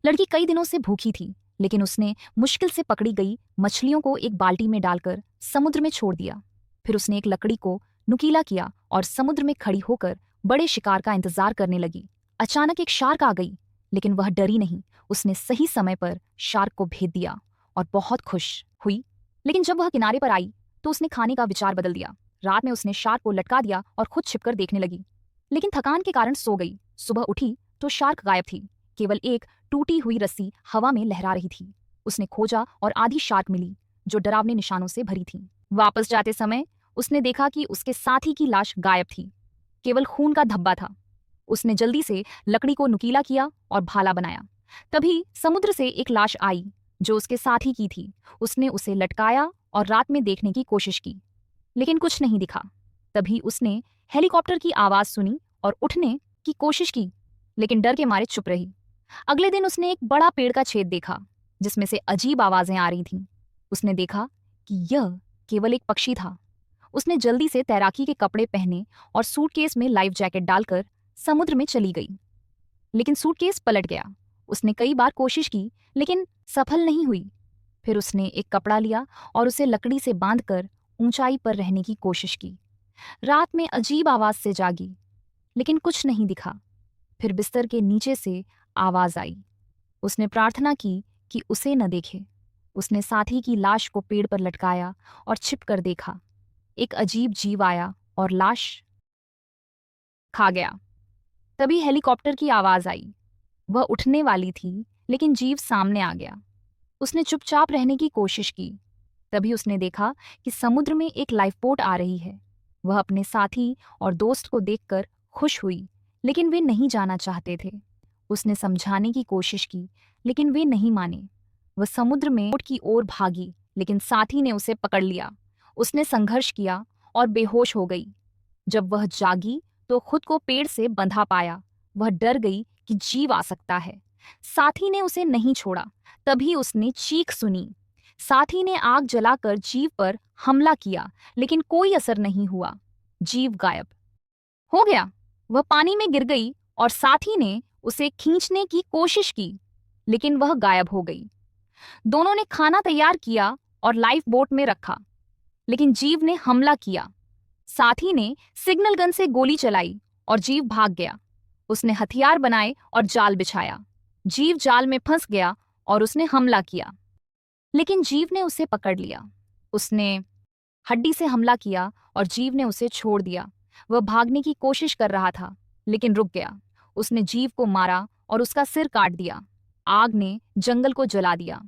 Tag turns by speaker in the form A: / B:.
A: लड़की कई दिनों से भूखी थी, लेकिन उसने मुश्किल से पकड़ी गई मछलियों को एक बाल्टी में डालकर समुद्र में छोड़ दिया। फिर उसने एक लकड़ी को नुकीला किया और समुद्र में खड़ी होकर बड़े शिकार का इंतजार करने लगी। अचानक एक शार्क आ गई, लेकिन वह डरी नहीं। उसने सही समय पर शार्क को भेद दिया और बहुत खुश हुई। लेकिन जब वह किनारे पर आई तो उसने खाने का विचार बदल दिया। रात में उसने शार्क को लटका दिया और खुद छिपकर देखने लगी, लेकिन थकान के कारण सो गई। सुबह उठी तो शार्क गायब थी। केवल एक टूटी हुई रस्सी हवा में लहरा रही थी। उसने खोजा और आधी शार्क मिली, जो डरावने निशानों से भरी थी। वापस जाते समय उसने देखा कि उसके साथी की लाश गायब थी, केवल खून का धब्बा था। उसने जल्दी से लकड़ी को नुकीला किया और भाला बनाया। तभी समुद्र से एक लाश आई, जो उसके साथी की थी। उसने उसे लटकाया और रात में देखने की कोशिश की, लेकिन कुछ नहीं दिखा। तभी उसने हेलीकॉप्टर की आवाज सुनी और उठने की कोशिश की, लेकिन डर के मारे चुप रही। अगले दिन उसने एक बड़ा पेड़ का छेद देखा, जिसमें से अजीब आवाजें आ रही थीं। उसने देखा कि यह केवल एक पक्षी था। उसने जल्दी से तैराकी के कपड़े पहने और सूटकेस में लाइफ जैकेट डालकर समुद्र में चली गई, लेकिन सूटकेस पलट गया। उसने कई बार कोशिश की, लेकिन सफल नहीं हुई। फिर उसने एक कपड़ा लिया और उसे लकड़ी से बांधकर ऊंचाई पर रहने की कोशिश की। रात में अजीब आवाज से जागी, लेकिन कुछ नहीं दिखा। फिर बिस्तर के नीचे से आवाज आई। उसने प्रार्थना की कि उसे न देखे। उसने साथी की लाश को पेड़ पर लटकाया और छिप कर देखा। एक अजीब जीव आया और लाश खा गया। तभी हेलीकॉप्टर की आवाज आई। वह उठने वाली थी, लेकिन जीव सामने आ गया। उसने चुपचाप रहने की कोशिश की। तभी उसने देखा कि समुद्र में एक लाइफबोट आ रही है। वह अपने साथी और दोस्त को देखकर खुश हुई, लेकिन वे नहीं जाना चाहते थे। उसने समझाने की कोशिश की, लेकिन वे नहीं माने। वह समुद्र में बोट की ओर भागी, लेकिन साथी ने उसे पकड़ लिया। उसने संघर्ष किया और बेहोश हो गई। जब वह जागी तो खुद को पेड़ से बंधा पाया। वह डर गई कि जीव आ सकता है। साथी ने उसे नहीं छोड़ा। तभी उसने चीख सुनी। साथी ने आग जलाकर जीव पर हमला किया, लेकिन कोई असर नहीं हुआ। जीव गायब हो गया। वह पानी में गिर गई और साथी ने उसे खींचने की कोशिश की, लेकिन वह गायब हो गई। दोनों ने खाना तैयार किया और लाइफ बोट में रखा, लेकिन जीव ने हमला किया। साथी ने सिग्नल गन से गोली चलाई और जीव भाग गया। उसने हथियार बनाए और जाल बिछाया। जीव जाल में फंस गया और उसने हमला किया, लेकिन जीव ने उसे पकड़ लिया। उसने हड्डी से हमला किया और जीव ने उसे छोड़ दिया। वह भागने की कोशिश कर रहा था, लेकिन रुक गया। उसने जीव को मारा और उसका सिर काट दिया। आग ने जंगल को जला दिया।